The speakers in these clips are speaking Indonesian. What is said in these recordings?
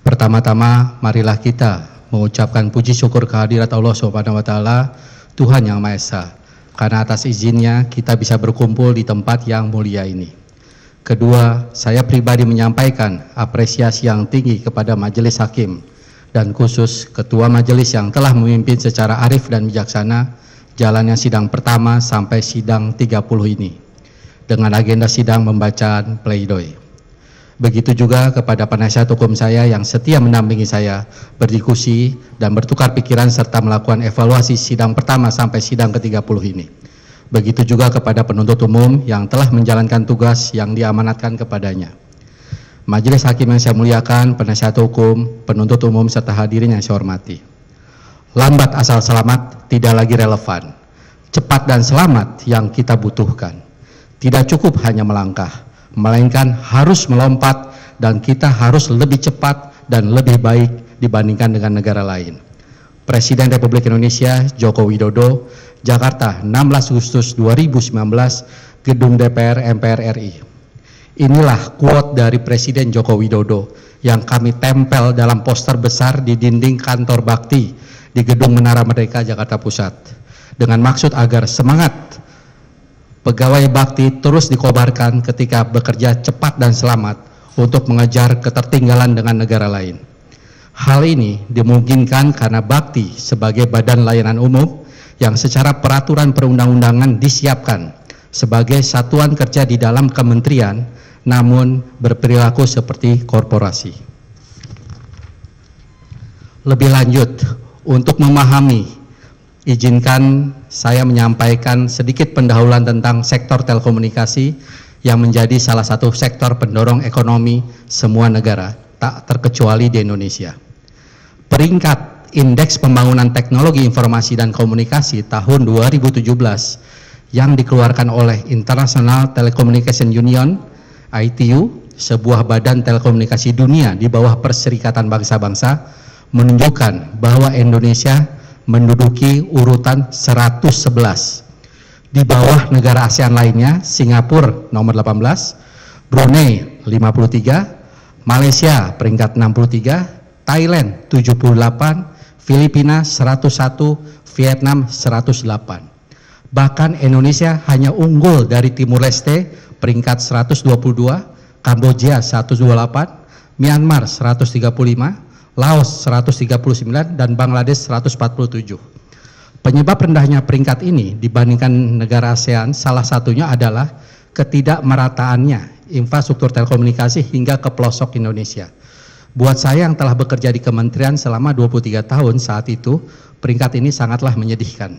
Pertama-tama, marilah kita mengucapkan puji syukur kehadirat Allah Subhanahu wa Ta'ala, Tuhan Yang Maha Esa, karena atas izinnya kita bisa berkumpul di tempat yang mulia ini. Kedua, saya pribadi menyampaikan apresiasi yang tinggi kepada Majelis Hakim dan khusus Ketua Majelis yang telah memimpin secara arif dan bijaksana jalannya sidang pertama sampai sidang 30 ini dengan agenda sidang pembacaan pledoi. Begitu juga kepada penasihat hukum saya yang setia mendampingi saya berdiskusi dan bertukar pikiran serta melakukan evaluasi sidang pertama sampai sidang ke-30 ini. Begitu juga kepada penuntut umum yang telah menjalankan tugas yang diamanatkan kepadanya. Majelis Hakim yang saya muliakan, penasihat hukum, penuntut umum serta hadirin yang saya hormati. Lambat asal selamat tidak lagi relevan. Cepat dan selamat yang kita butuhkan. Tidak cukup hanya melangkah, melainkan harus melompat, dan kita harus lebih cepat dan lebih baik dibandingkan dengan negara lain. Presiden Republik Indonesia Joko Widodo, Jakarta, 16 Agustus 2019, Gedung DPR MPR RI. Inilah quote dari Presiden Joko Widodo yang kami tempel dalam poster besar di dinding kantor bakti di Gedung Menara Merdeka, Jakarta Pusat, dengan maksud agar semangat pegawai bakti terus dikobarkan ketika bekerja cepat dan selamat untuk mengejar ketertinggalan dengan negara lain. Hal ini dimungkinkan karena bakti sebagai badan layanan umum yang secara peraturan perundang-undangan disiapkan sebagai satuan kerja di dalam kementerian, namun berperilaku seperti korporasi. Lebih lanjut, untuk memahami, izinkan saya menyampaikan sedikit pendahuluan tentang sektor telekomunikasi yang menjadi salah satu sektor pendorong ekonomi semua negara, tak terkecuali di Indonesia. Peringkat Indeks Pembangunan Teknologi Informasi dan Komunikasi tahun 2017 yang dikeluarkan oleh International Telecommunication Union, ITU, sebuah badan telekomunikasi dunia di bawah Perserikatan Bangsa-Bangsa, menunjukkan bahwa Indonesia menduduki urutan 111 di bawah negara ASEAN lainnya, Singapura nomor 18, Brunei 53, Malaysia peringkat 63, Thailand 78, Filipina 101, Vietnam 108. Bahkan Indonesia hanya unggul dari Timur Leste peringkat 122, Kamboja 128, Myanmar 135, Laos 139, dan Bangladesh 147. Penyebab rendahnya peringkat ini dibandingkan negara ASEAN salah satunya adalah ketidakmerataannya infrastruktur telekomunikasi hingga ke pelosok Indonesia. Buat saya yang telah bekerja di kementerian selama 23 tahun saat itu, peringkat ini sangatlah menyedihkan.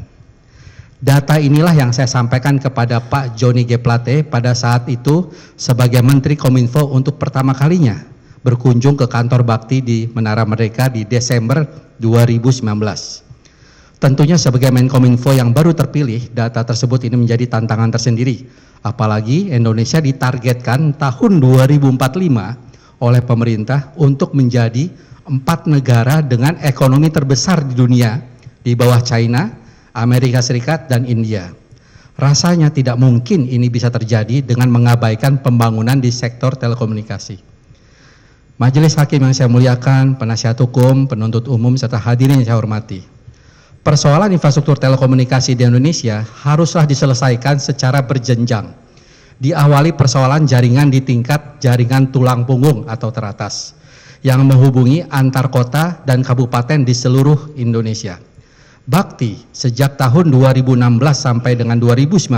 Data inilah yang saya sampaikan kepada Pak Johnny G. Plate pada saat itu sebagai Menteri Kominfo untuk pertama kalinya berkunjung ke kantor bakti di Menara Merdeka di Desember 2019. Tentunya sebagai Menkominfo yang baru terpilih, data tersebut ini menjadi tantangan tersendiri. Apalagi Indonesia ditargetkan tahun 2045 oleh pemerintah untuk menjadi 4 negara dengan ekonomi terbesar di dunia di bawah China, Amerika Serikat, dan India. Rasanya tidak mungkin ini bisa terjadi dengan mengabaikan pembangunan di sektor telekomunikasi. Majelis Hakim yang saya muliakan, penasihat hukum, penuntut umum, serta hadirin yang saya hormati. Persoalan infrastruktur telekomunikasi di Indonesia haruslah diselesaikan secara berjenjang. Diawali persoalan jaringan di tingkat jaringan tulang punggung atau teratas yang menghubungi antar kota dan kabupaten di seluruh Indonesia. Bakti sejak tahun 2016 sampai dengan 2019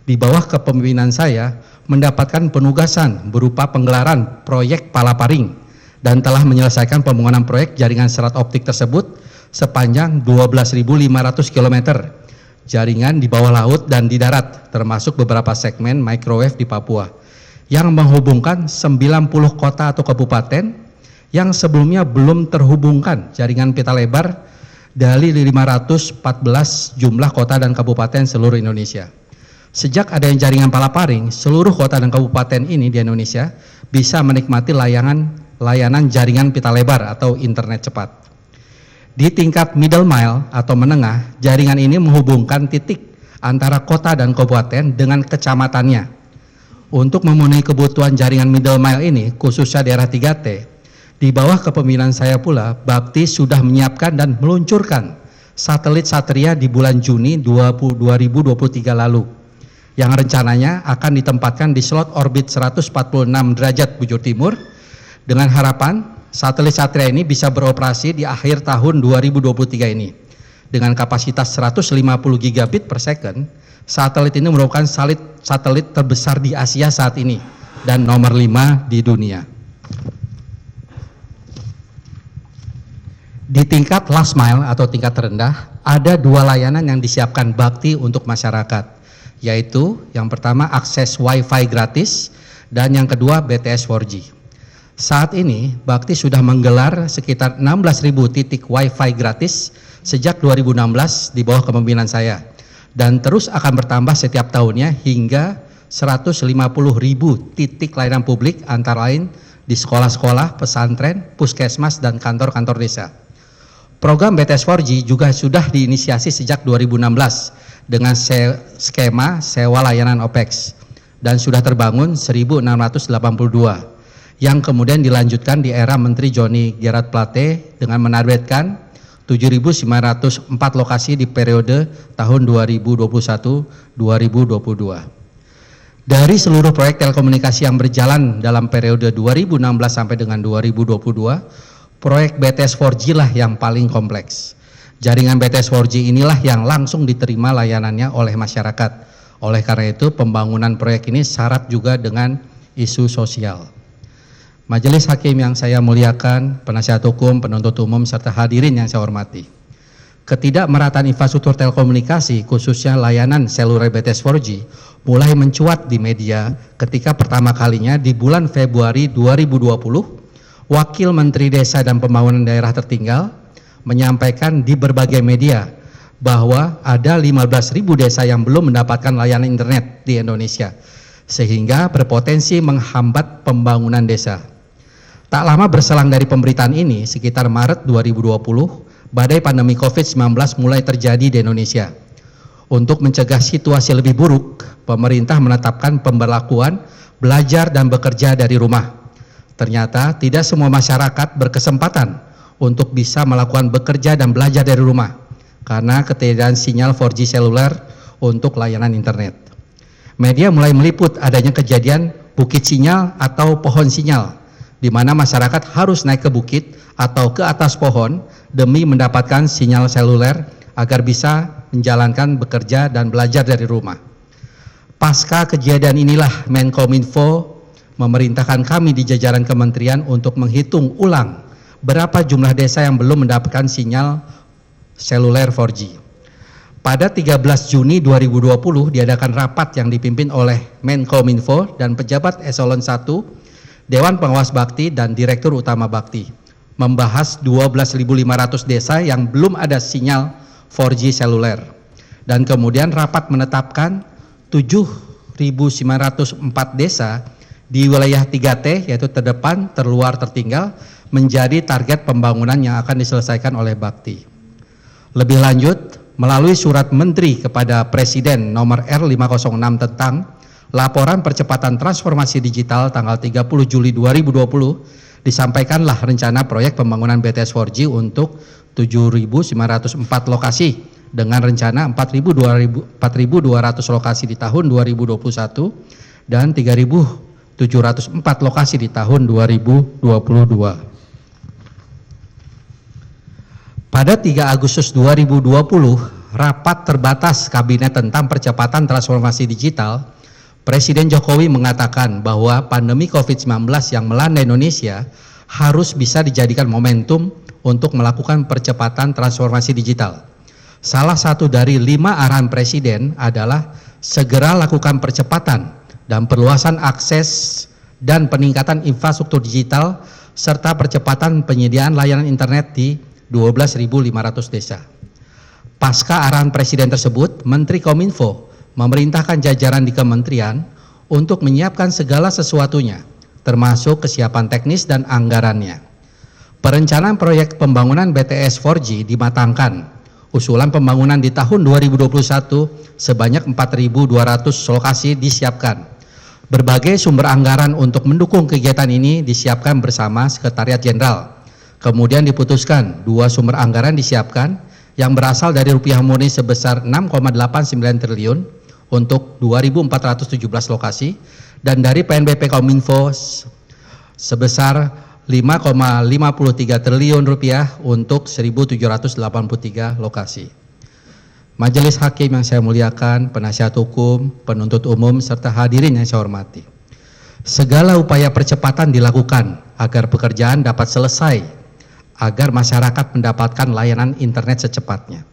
di bawah kepemimpinan saya mendapatkan penugasan berupa penggelaran proyek Palaparing dan telah menyelesaikan pembangunan proyek jaringan serat optik tersebut sepanjang 12.500 km jaringan di bawah laut dan di darat, termasuk beberapa segmen microwave di Papua yang menghubungkan 90 kota atau kabupaten yang sebelumnya belum terhubungkan jaringan pita lebar dari 514 jumlah kota dan kabupaten seluruh Indonesia. Sejak adanya jaringan Palaparing, seluruh kota dan kabupaten ini di Indonesia bisa menikmati layanan jaringan pita lebar atau internet cepat. Di tingkat middle mile atau menengah, jaringan ini menghubungkan titik antara kota dan kabupaten dengan kecamatannya. Untuk memenuhi kebutuhan jaringan middle mile ini, khususnya daerah 3T, Di bawah kepemimpinan saya pula, Bakti sudah menyiapkan dan meluncurkan satelit Satria di bulan Juni 2023 lalu, yang rencananya akan ditempatkan di slot orbit 146 derajat bujur timur, dengan harapan satelit Satria ini bisa beroperasi di akhir tahun 2023 ini. Dengan kapasitas 150 gigabit per second, satelit ini merupakan satelit terbesar di Asia saat ini dan nomor 5 di dunia. Di tingkat last mile atau tingkat terendah, ada dua layanan yang disiapkan Bakti untuk masyarakat, yaitu yang pertama akses Wi-Fi gratis dan yang kedua BTS 4G. Saat ini Bakti sudah menggelar sekitar 16.000 titik Wi-Fi gratis sejak 2016 di bawah kepemimpinan saya, dan terus akan bertambah setiap tahunnya hingga 150.000 titik layanan publik antara lain di sekolah-sekolah, pesantren, puskesmas, dan kantor-kantor desa. Program BTS 4G juga sudah diinisiasi sejak 2016 dengan skema sewa layanan OPEX dan sudah terbangun 1.682 yang kemudian dilanjutkan di era Menteri Johnny Gerard Plate dengan menargetkan 7.904 lokasi di periode tahun 2021-2022. Dari seluruh proyek telekomunikasi yang berjalan dalam periode 2016 sampai dengan 2022, proyek BTS 4G lah yang paling kompleks. Jaringan BTS 4G inilah yang langsung diterima layanannya oleh masyarakat. Oleh karena itu, pembangunan proyek ini syarat juga dengan isu sosial. Majelis Hakim yang saya muliakan, penasihat hukum, penuntut umum, serta hadirin yang saya hormati. Ketidakmerataan infrastruktur telekomunikasi, khususnya layanan seluler BTS 4G, mulai mencuat di media ketika pertama kalinya di bulan Februari 2020, Wakil Menteri Desa dan Pembangunan Daerah Tertinggal menyampaikan di berbagai media bahwa ada 15.000 desa yang belum mendapatkan layanan internet di Indonesia, sehingga berpotensi menghambat pembangunan desa. Tak lama berselang dari pemberitaan ini, sekitar Maret 2020, badai pandemi COVID-19 mulai terjadi di Indonesia. Untuk mencegah situasi lebih buruk, pemerintah menetapkan pemberlakuan belajar dan bekerja dari rumah. Ternyata tidak semua masyarakat berkesempatan untuk bisa melakukan bekerja dan belajar dari rumah karena ketiadaan sinyal 4G seluler untuk layanan internet. Media mulai meliput adanya kejadian bukit sinyal atau pohon sinyal, di mana masyarakat harus naik ke bukit atau ke atas pohon demi mendapatkan sinyal seluler agar bisa menjalankan bekerja dan belajar dari rumah. Pasca kejadian inilah Menkominfo memerintahkan kami di jajaran kementerian untuk menghitung ulang berapa jumlah desa yang belum mendapatkan sinyal seluler 4G. Pada 13 Juni 2020 diadakan rapat yang dipimpin oleh Menkominfo dan pejabat eselon 1, Dewan Pengawas Bakti dan Direktur Utama Bakti, membahas 12.500 desa yang belum ada sinyal 4G seluler. Dan kemudian rapat menetapkan 7.904 desa di wilayah 3T, yaitu terdepan, terluar, tertinggal, menjadi target pembangunan yang akan diselesaikan oleh Bakti. Lebih lanjut, melalui surat Menteri kepada Presiden nomor R506 tentang laporan percepatan transformasi digital tanggal 30 Juli 2020, disampaikanlah rencana proyek pembangunan BTS 4G untuk 7.904 lokasi dengan rencana 4.200 lokasi di tahun 2021 dan 3.704 lokasi di tahun 2022. Pada 3 Agustus 2020, rapat terbatas Kabinet tentang percepatan transformasi digital, Presiden Jokowi mengatakan bahwa pandemi COVID-19 yang melanda Indonesia harus bisa dijadikan momentum untuk melakukan percepatan transformasi digital. Salah satu dari 5 arahan Presiden adalah segera lakukan percepatan dan perluasan akses dan peningkatan infrastruktur digital serta percepatan penyediaan layanan internet di 12.500 desa. Pasca arahan Presiden tersebut, Menteri Kominfo memerintahkan jajaran di kementerian untuk menyiapkan segala sesuatunya, termasuk kesiapan teknis dan anggarannya. Perencanaan proyek pembangunan BTS 4G dimatangkan. Usulan pembangunan di tahun 2021 sebanyak 4.200 lokasi disiapkan. Berbagai sumber anggaran untuk mendukung kegiatan ini disiapkan bersama Sekretariat Jenderal. Kemudian diputuskan 2 sumber anggaran disiapkan yang berasal dari rupiah murni sebesar 6,89 triliun untuk 2.417 lokasi dan dari PNBP Kominfo sebesar 5,53 triliun rupiah untuk 1.783 lokasi. Majelis Hakim yang saya muliakan, penasihat hukum, penuntut umum, serta hadirin yang saya hormati. Segala upaya percepatan dilakukan agar pekerjaan dapat selesai, agar masyarakat mendapatkan layanan internet secepatnya.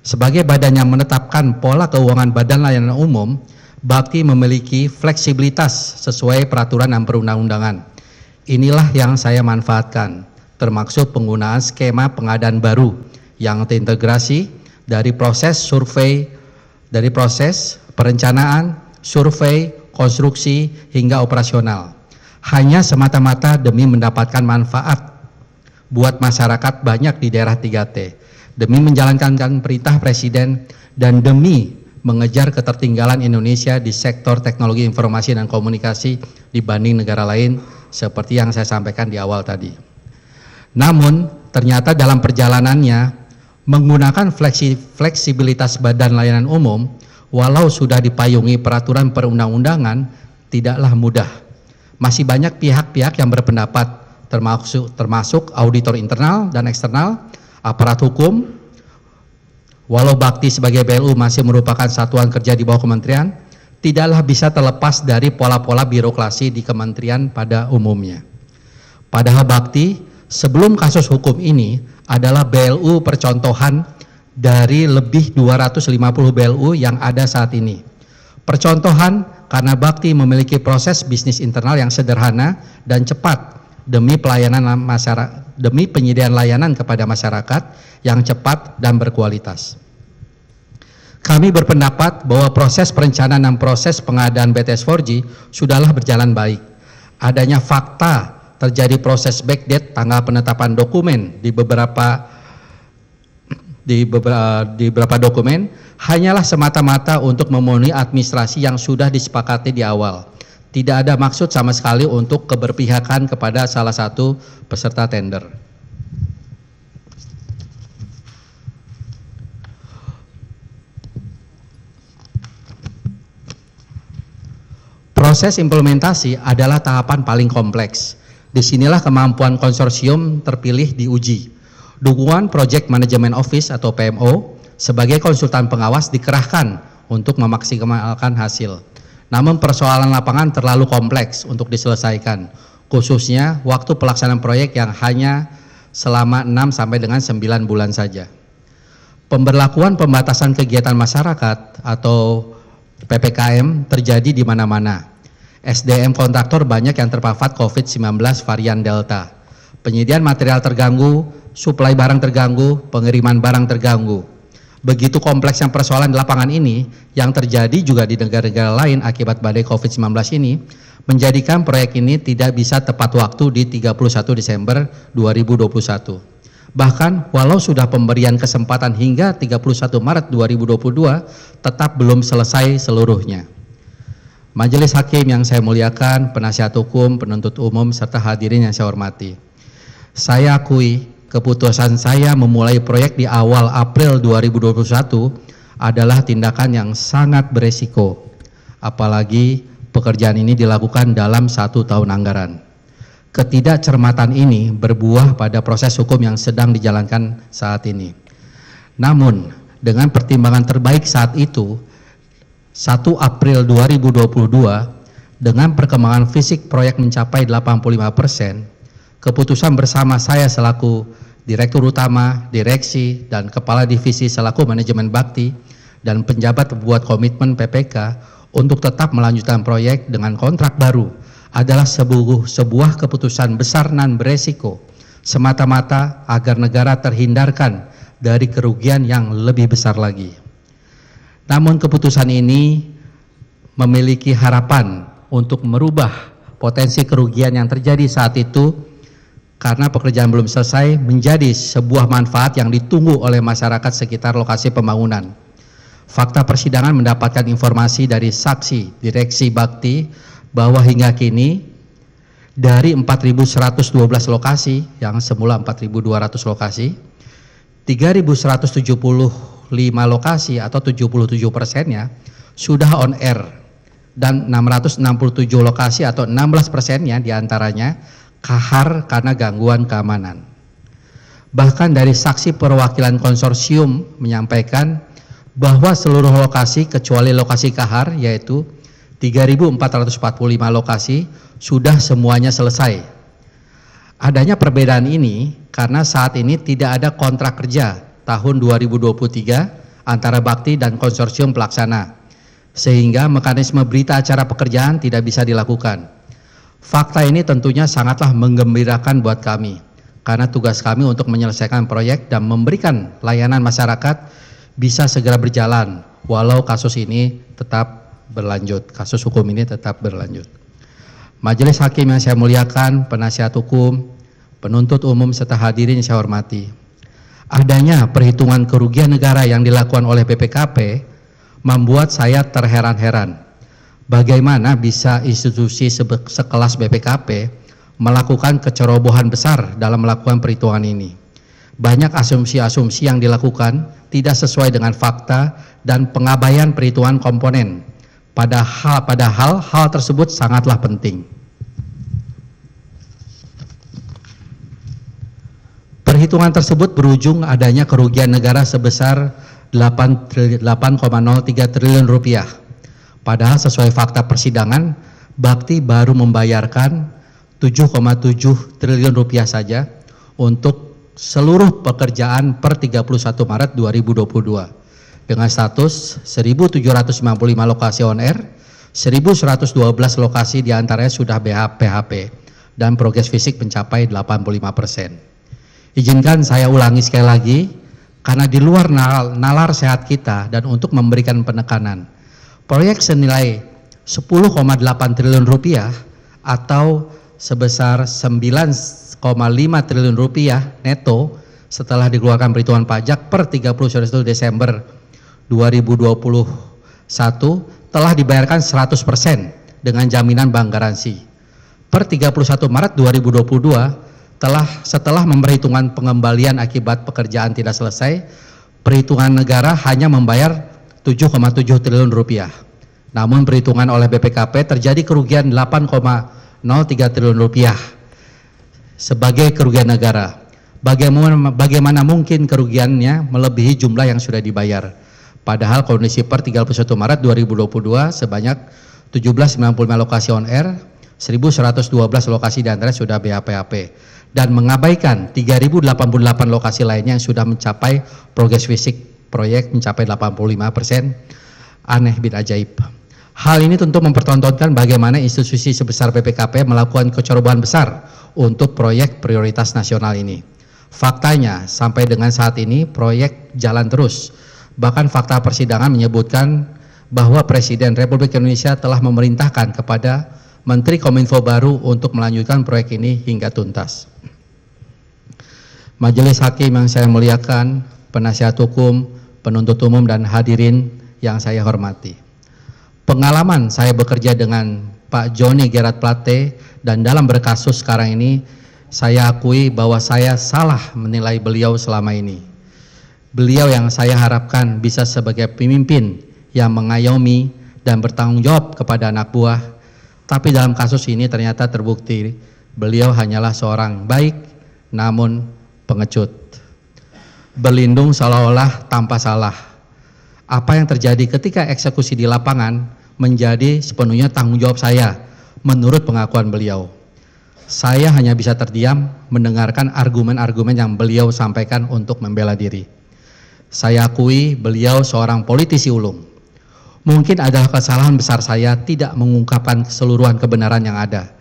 Sebagai badan yang menetapkan pola keuangan Badan Layanan Umum, Bakti memiliki fleksibilitas sesuai peraturan dan perundang-undangan. Inilah yang saya manfaatkan, termasuk penggunaan skema pengadaan baru yang terintegrasi dari proses survei, dari proses perencanaan, survei, konstruksi, hingga operasional. Hanya semata-mata demi mendapatkan manfaat buat masyarakat banyak di daerah 3T, demi menjalankan perintah Presiden, dan demi mengejar ketertinggalan Indonesia di sektor teknologi informasi dan komunikasi dibanding negara lain, seperti yang saya sampaikan di awal tadi. Namun, ternyata dalam perjalanannya, menggunakan fleksibilitas Badan Layanan Umum, walau sudah dipayungi peraturan perundang-undangan, tidaklah mudah. Masih banyak pihak-pihak yang berpendapat, termasuk auditor internal dan eksternal, aparat hukum. Walau Bakti sebagai BLU masih merupakan satuan kerja di bawah kementerian, tidaklah bisa terlepas dari pola-pola birokrasi di kementerian pada umumnya. Padahal Bakti sebelum kasus hukum ini adalah BLU percontohan dari lebih 250 BLU yang ada saat ini. Percontohan karena Bakti memiliki proses bisnis internal yang sederhana dan cepat demi pelayanan masyarakat, demi penyediaan layanan kepada masyarakat yang cepat dan berkualitas. Kami berpendapat bahwa proses perencanaan dan proses pengadaan BTS 4G sudahlah berjalan baik. Adanya fakta terjadi proses backdate tanggal penetapan dokumen di beberapa dokumen hanyalah semata-mata untuk memenuhi administrasi yang sudah disepakati di awal. Tidak ada maksud sama sekali untuk keberpihakan kepada salah satu peserta tender. Proses implementasi adalah tahapan paling kompleks. Disinilah kemampuan konsorsium terpilih diuji. Dukungan Project Management Office atau PMO sebagai konsultan pengawas dikerahkan untuk memaksimalkan hasil. Namun persoalan lapangan terlalu kompleks untuk diselesaikan, khususnya waktu pelaksanaan proyek yang hanya selama 6 sampai dengan 9 bulan saja. Pemberlakuan pembatasan kegiatan masyarakat atau PPKM terjadi di mana-mana. SDM kontraktor banyak yang terpapar COVID-19 varian Delta. Penyediaan material terganggu, suplai barang terganggu, pengiriman barang terganggu. Begitu kompleksnya persoalan di lapangan ini yang terjadi juga di negara-negara lain akibat badai COVID-19 ini, menjadikan proyek ini tidak bisa tepat waktu di 31 Desember 2021. Bahkan walau sudah pemberian kesempatan hingga 31 Maret 2022, tetap belum selesai seluruhnya. Majelis Hakim yang saya muliakan, penasihat hukum, penuntut umum, serta hadirin yang saya hormati. Saya akui keputusan saya memulai proyek di awal April 2021 adalah tindakan yang sangat beresiko. Apalagi pekerjaan ini dilakukan dalam 1 tahun anggaran. Ketidakcermatan ini berbuah pada proses hukum yang sedang dijalankan saat ini. Namun, dengan pertimbangan terbaik saat itu, 1 April 2022, dengan perkembangan fisik proyek mencapai 85%, keputusan bersama saya selaku Direktur Utama, Direksi, dan Kepala Divisi selaku Manajemen Bakti, dan penjabat membuat komitmen PPK untuk tetap melanjutkan proyek dengan kontrak baru adalah sebuah keputusan besar dan beresiko, semata-mata agar negara terhindarkan dari kerugian yang lebih besar lagi. Namun keputusan ini memiliki harapan untuk merubah potensi kerugian yang terjadi saat itu karena pekerjaan belum selesai menjadi sebuah manfaat yang ditunggu oleh masyarakat sekitar lokasi pembangunan. Fakta persidangan mendapatkan informasi dari saksi Direksi Bakti bahwa hingga kini dari 4.112 lokasi yang semula 4.200 lokasi, 3.175 lokasi atau 77%-nya sudah on air, dan 667 lokasi atau 16%-nya diantaranya kahar karena gangguan keamanan. Bahkan dari saksi perwakilan konsorsium menyampaikan bahwa seluruh lokasi kecuali lokasi kahar, yaitu 3.445 lokasi, sudah semuanya selesai. Adanya perbedaan ini karena saat ini tidak ada kontrak kerja tahun 2023 antara Bakti dan konsorsium pelaksana, sehingga mekanisme berita acara pekerjaan tidak bisa dilakukan. Fakta ini tentunya sangatlah menggembirakan buat kami, karena tugas kami untuk menyelesaikan proyek dan memberikan layanan masyarakat bisa segera berjalan, walau kasus ini tetap berlanjut, kasus hukum ini tetap berlanjut. Majelis Hakim yang saya muliakan, penasihat hukum, penuntut umum serta hadirin yang saya hormati. Adanya perhitungan kerugian negara yang dilakukan oleh BPKP membuat saya terheran-heran. Bagaimana bisa institusi sekelas BPKP melakukan kecerobohan besar dalam melakukan perhitungan ini? Banyak asumsi-asumsi yang dilakukan tidak sesuai dengan fakta dan pengabaian perhitungan komponen. Padahal hal tersebut sangatlah penting. Perhitungan tersebut berujung adanya kerugian negara sebesar 8,03 triliun rupiah. Padahal sesuai fakta persidangan, Bakti baru membayarkan 7,7 triliun rupiah saja untuk seluruh pekerjaan per 31 Maret 2022. Dengan status 1.755 lokasi on air, 1.112 lokasi diantaranya sudah PHP dan progres fisik mencapai 85%. Izinkan saya ulangi sekali lagi, karena di luar nalar sehat kita dan untuk memberikan penekanan, proyek senilai 10,8 triliun rupiah atau sebesar 9,5 triliun rupiah neto setelah dikeluarkan perhitungan pajak per 31 Desember 2021 telah dibayarkan 100% dengan jaminan bank garansi. Per 31 Maret 2022 setelah memperhitungkan pengembalian akibat pekerjaan tidak selesai, perhitungan negara hanya membayar 7,7 triliun rupiah. Namun perhitungan oleh BPKP terjadi kerugian 8,03 triliun rupiah sebagai kerugian negara. Bagaimana mungkin kerugiannya melebihi jumlah yang sudah dibayar? Padahal kondisi per 31 Maret 2022 sebanyak 1795 lokasi on air, 1.112 lokasi diantaranya sudah BHP, dan mengabaikan 3.088 lokasi lainnya yang sudah mencapai progres fisik proyek mencapai 85%. Aneh bin ajaib. Hal ini tentu mempertontonkan bagaimana institusi sebesar BPKP melakukan kecerobohan besar untuk proyek prioritas nasional ini. Faktanya sampai dengan saat ini proyek jalan terus. Bahkan fakta persidangan menyebutkan bahwa Presiden Republik Indonesia telah memerintahkan kepada Menteri Kominfo baru untuk melanjutkan proyek ini hingga tuntas. Majelis Hakim yang saya muliakan, penasihat hukum, penuntut umum dan hadirin yang saya hormati. Pengalaman saya bekerja dengan Pak Joni Gerard Plate dan dalam berkasus sekarang ini, saya akui bahwa saya salah menilai beliau selama ini. Beliau yang saya harapkan bisa sebagai pemimpin yang mengayomi dan bertanggung jawab kepada anak buah, tapi dalam kasus ini ternyata terbukti beliau hanyalah seorang baik namun pengecut. Berlindung seolah-olah tanpa salah. Apa yang terjadi ketika eksekusi di lapangan menjadi sepenuhnya tanggung jawab saya menurut pengakuan beliau. Saya hanya bisa terdiam mendengarkan argumen-argumen yang beliau sampaikan untuk membela diri. Saya akui beliau seorang politisi ulung. Mungkin adalah kesalahan besar saya tidak mengungkapkan keseluruhan kebenaran yang ada,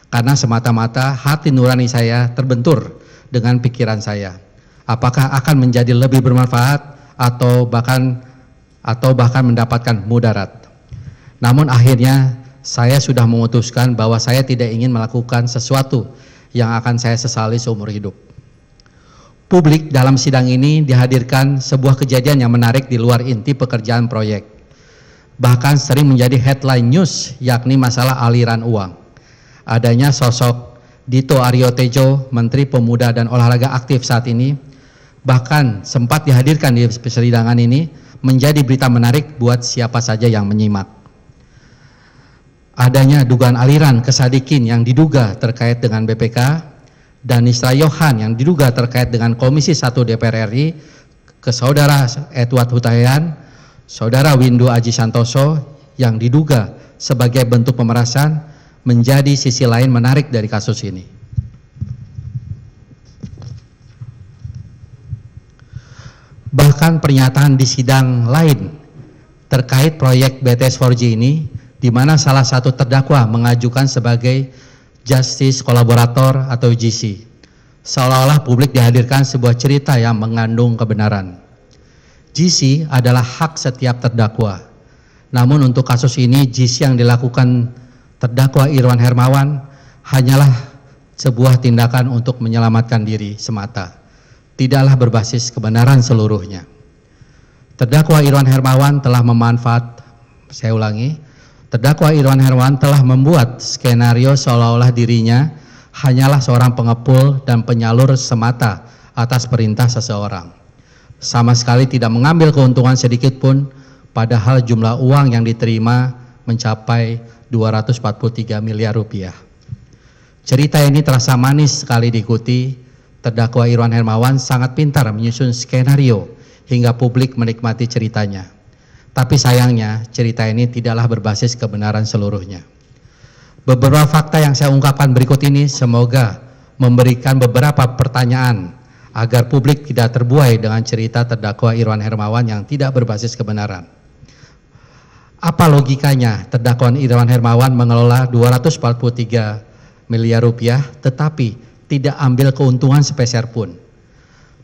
karena semata-mata hati nurani saya terbentur dengan pikiran saya. Apakah akan menjadi lebih bermanfaat atau bahkan mendapatkan mudarat. Namun akhirnya saya sudah memutuskan bahwa saya tidak ingin melakukan sesuatu yang akan saya sesali seumur hidup. Publik dalam sidang ini dihadirkan sebuah kejadian yang menarik di luar inti pekerjaan proyek. bahkan sering menjadi headline news, yakni masalah aliran uang. Adanya sosok Dito Aryo Tejo, Menteri Pemuda dan Olahraga aktif saat ini, bahkan sempat dihadirkan di persidangan ini, menjadi berita menarik buat siapa saja yang menyimak. Adanya dugaan aliran ke Sadikin yang diduga terkait dengan BPK, dan Isra Yohan yang diduga terkait dengan Komisi 1 DPR RI, ke Saudara Edward Hutahian, Saudara Windu Aji Santoso yang diduga sebagai bentuk pemerasan, menjadi sisi lain menarik dari kasus ini. Bahkan pernyataan di sidang lain terkait proyek BTS 4G ini, di mana salah satu terdakwa mengajukan sebagai Justice Kolaborator atau GC, seolah-olah publik dihadirkan sebuah cerita yang mengandung kebenaran. GC adalah hak setiap terdakwa. Namun untuk kasus ini, GC yang dilakukan terdakwa Irwan Hermawan hanyalah sebuah tindakan untuk menyelamatkan diri semata, tidaklah berbasis kebenaran seluruhnya. Terdakwa Irwan Hermawan telah terdakwa Irwan Hermawan telah membuat skenario seolah-olah dirinya hanyalah seorang pengepul dan penyalur semata atas perintah seseorang. Sama sekali tidak mengambil keuntungan sedikit pun, padahal jumlah uang yang diterima mencapai 243 miliar rupiah. Cerita ini terasa manis sekali diikuti. Terdakwa Irwan Hermawan sangat pintar menyusun skenario hingga publik menikmati ceritanya. Tapi sayangnya cerita ini tidaklah berbasis kebenaran seluruhnya. Beberapa fakta yang saya ungkapkan berikut ini semoga memberikan beberapa pertanyaan agar publik tidak terbuai dengan cerita terdakwa Irwan Hermawan yang tidak berbasis kebenaran. Apa logikanya terdakwa Irwan Hermawan mengelola 243 miliar rupiah tetapi tidak ambil keuntungan sepeser pun?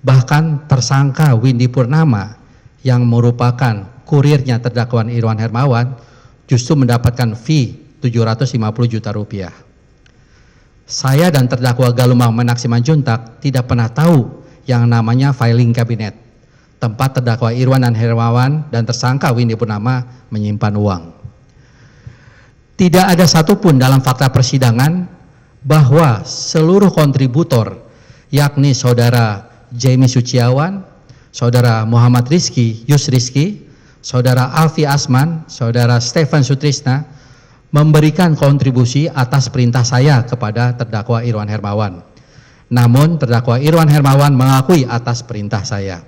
Bahkan tersangka Windy Purnama yang merupakan kurirnya terdakwa Irwan Hermawan justru mendapatkan fee 750 juta rupiah. Saya dan terdakwa Galumang Menak Simanjuntak tidak pernah tahu yang namanya filing kabinet, tempat terdakwa Irwan dan Hermawan dan tersangka Windy Purnama menyimpan uang. Tidak ada satupun dalam fakta persidangan bahwa seluruh kontributor, yakni Saudara Jamie Suciawan, Saudara Muhammad Rizky, Yus Rizky, Saudara Alfi Asman, Saudara Stefan Sutrisna, memberikan kontribusi atas perintah saya kepada terdakwa Irwan Hermawan. Namun terdakwa Irwan Hermawan mengakui atas perintah saya.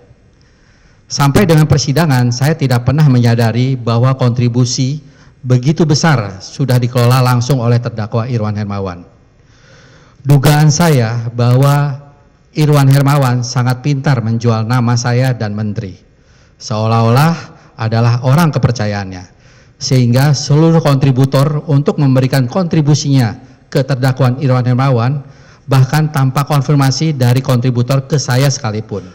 Sampai dengan persidangan, saya tidak pernah menyadari bahwa kontribusi begitu besar sudah dikelola langsung oleh terdakwa Irwan Hermawan. Dugaan saya bahwa Irwan Hermawan sangat pintar menjual nama saya dan menteri, seolah-olah adalah orang kepercayaannya, sehingga seluruh kontributor untuk memberikan kontribusinya ke terdakwa Irwan Hermawan, bahkan tanpa konfirmasi dari kontributor ke saya sekalipun.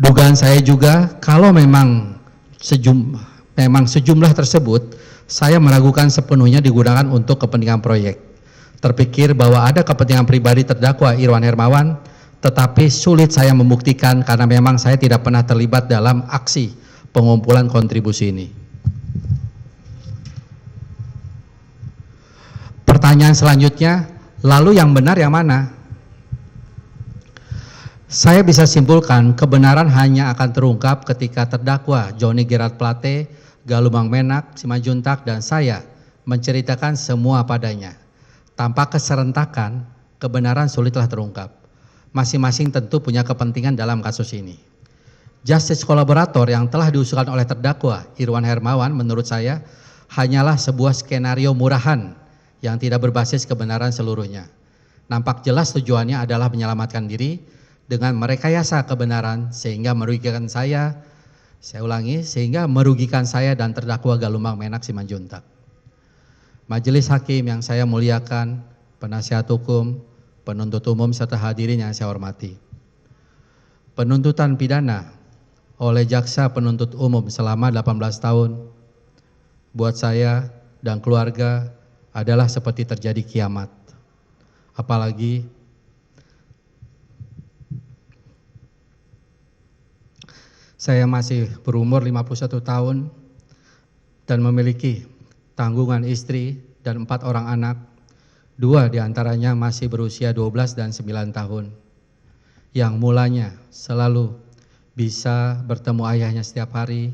Dugaan saya juga kalau memang sejumlah tersebut, saya meragukan sepenuhnya digunakan untuk kepentingan proyek. Terpikir bahwa ada kepentingan pribadi terdakwa Irwan Hermawan, tetapi sulit saya membuktikan karena memang saya tidak pernah terlibat dalam aksi pengumpulan kontribusi ini. Pertanyaan selanjutnya, lalu yang benar yang mana? Saya bisa simpulkan kebenaran hanya akan terungkap ketika terdakwa Johnny Gerard Plate, Galumang Menak Simanjuntak, dan saya menceritakan semua padanya. Tanpa keserentakan, kebenaran sulitlah terungkap. Masing-masing tentu punya kepentingan dalam kasus ini. Justice Kolaborator yang telah diusulkan oleh terdakwa Irwan Hermawan menurut saya hanyalah sebuah skenario murahan yang tidak berbasis kebenaran seluruhnya. Nampak jelas tujuannya adalah menyelamatkan diri dengan merekayasa kebenaran sehingga merugikan saya dan terdakwa Galumang Menak Simanjuntak. Majelis hakim yang saya muliakan, penasihat hukum, penuntut umum serta hadirin yang saya hormati. Penuntutan pidana oleh jaksa penuntut umum selama 18 tahun buat saya dan keluarga adalah seperti terjadi kiamat. Apalagi saya masih berumur 51 tahun, dan memiliki tanggungan istri dan 4 orang anak, 2 diantaranya masih berusia 12 dan 9 tahun, yang mulanya selalu bisa bertemu ayahnya setiap hari,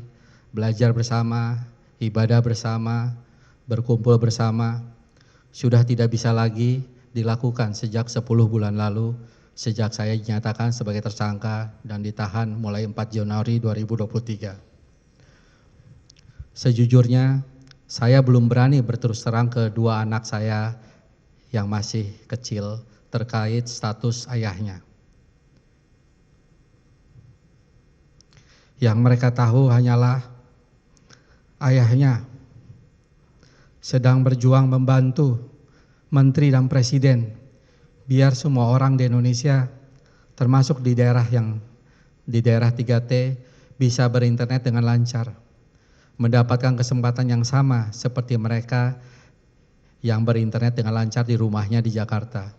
belajar bersama, ibadah bersama, berkumpul bersama, sudah tidak bisa lagi dilakukan sejak 10 bulan lalu, sejak saya dinyatakan sebagai tersangka dan ditahan mulai 4 Januari 2023. Sejujurnya, saya belum berani berterus terang ke 2 anak saya yang masih kecil terkait status ayahnya. Yang mereka tahu hanyalah ayahnya sedang berjuang membantu menteri dan presiden biar semua orang di Indonesia, termasuk di daerah 3T, bisa berinternet dengan lancar, mendapatkan kesempatan yang sama seperti mereka yang berinternet dengan lancar di rumahnya di Jakarta.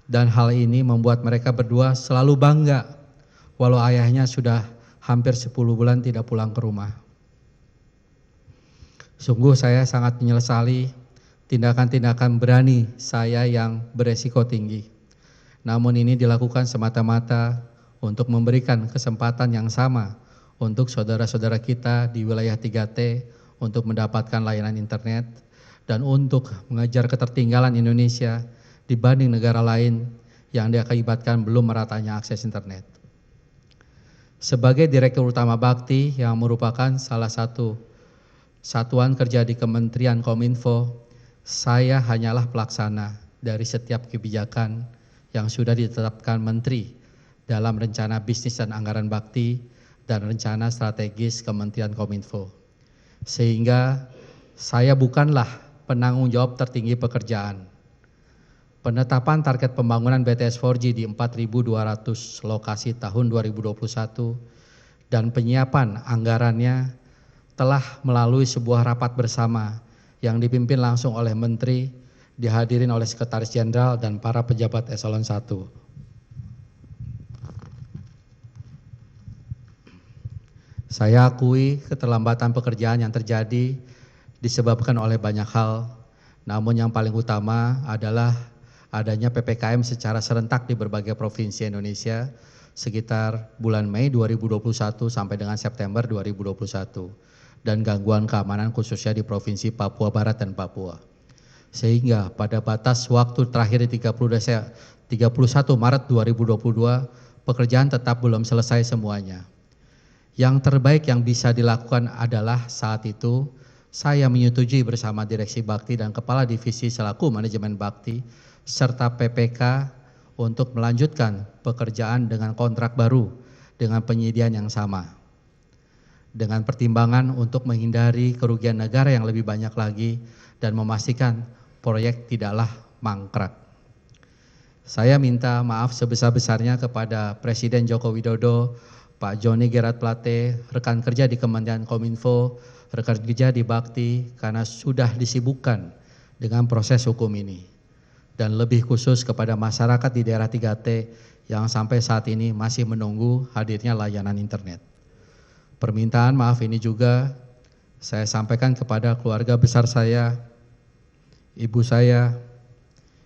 Dan hal ini membuat mereka berdua selalu bangga walau ayahnya sudah hampir 10 bulan tidak pulang ke rumah. Sungguh saya sangat menyesali tindakan-tindakan berani saya yang beresiko tinggi. Namun ini dilakukan semata-mata untuk memberikan kesempatan yang sama untuk saudara-saudara kita di wilayah 3T untuk mendapatkan layanan internet dan untuk mengejar ketertinggalan Indonesia dibanding negara lain yang diakibatkan belum meratanya akses internet. Sebagai Direktur Utama Bakti yang merupakan salah satu satuan kerja di Kementerian Kominfo, saya hanyalah pelaksana dari setiap kebijakan yang sudah ditetapkan Menteri dalam rencana bisnis dan anggaran bakti dan rencana strategis Kementerian Kominfo. Sehingga saya bukanlah penanggung jawab tertinggi pekerjaan. Penetapan target pembangunan BTS 4G di 4.200 lokasi tahun 2021 dan penyiapan anggarannya telah melalui sebuah rapat bersama yang dipimpin langsung oleh Menteri, dihadirin oleh Sekretaris Jenderal dan para pejabat eselon 1. Saya akui keterlambatan pekerjaan yang terjadi disebabkan oleh banyak hal, namun yang paling utama adalah adanya PPKM secara serentak di berbagai provinsi Indonesia sekitar bulan Mei 2021 sampai dengan September 2021. Dan gangguan keamanan khususnya di Provinsi Papua Barat dan Papua. Sehingga pada batas waktu terakhir di 31 Maret 2022, pekerjaan tetap belum selesai semuanya. Yang terbaik yang bisa dilakukan adalah saat itu, saya menyetujui bersama Direksi Bakti dan Kepala Divisi selaku Manajemen Bakti, serta PPK untuk melanjutkan pekerjaan dengan kontrak baru dengan penyediaan yang sama. Dengan pertimbangan untuk menghindari kerugian negara yang lebih banyak lagi dan memastikan proyek tidaklah mangkrak. Saya minta maaf sebesar-besarnya kepada Presiden Joko Widodo, Pak Joni Gerard Plate, rekan kerja di Kementerian Kominfo, rekan kerja di Bakti karena sudah disibukkan dengan proses hukum ini. Dan lebih khusus kepada masyarakat di daerah 3T yang sampai saat ini masih menunggu hadirnya layanan internet. Permintaan maaf ini juga saya sampaikan kepada keluarga besar saya, ibu saya,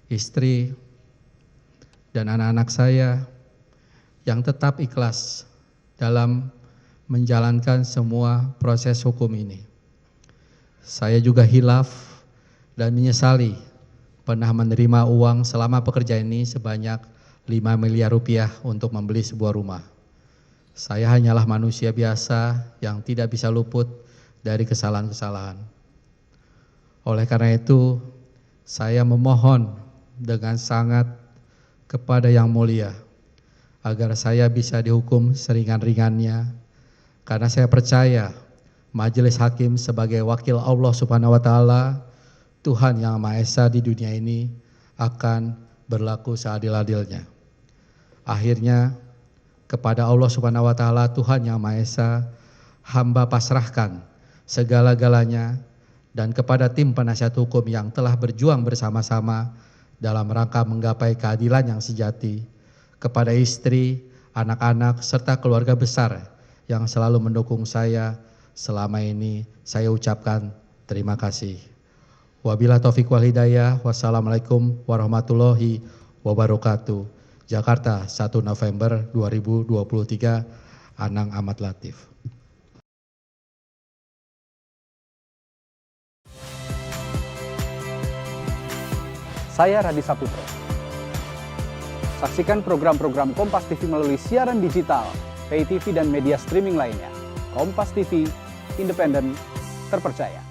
istri, dan anak-anak saya yang tetap ikhlas dalam menjalankan semua proses hukum ini. Saya juga hilaf dan menyesali pernah menerima uang selama pekerjaan ini sebanyak 5 miliar rupiah untuk membeli sebuah rumah. Saya hanyalah manusia biasa yang tidak bisa luput dari kesalahan-kesalahan. Oleh karena itu, saya memohon dengan sangat kepada Yang Mulia agar saya bisa dihukum seringan-ringannya, karena saya percaya Majelis Hakim sebagai wakil Allah Subhanahu wa Ta'ala, Tuhan yang Maha Esa di dunia ini, akan berlaku seadil-adilnya. Akhirnya, kepada Allah Subhanahu wa Ta'ala, Tuhan yang Maha Esa, hamba pasrahkan segala-galanya, dan kepada tim penasihat hukum yang telah berjuang bersama-sama dalam rangka menggapai keadilan yang sejati, kepada istri, anak-anak, serta keluarga besar yang selalu mendukung saya selama ini saya ucapkan terima kasih. Wabillahi taufiq wal hidayah. Wassalamualaikum warahmatullahi wabarakatuh. Jakarta, 1 November 2023, Anang Ahmad Latif. Saya Radi Saputro. Saksikan program-program Kompas TV melalui siaran digital, pay TV dan media streaming lainnya. Kompas TV, independen, terpercaya.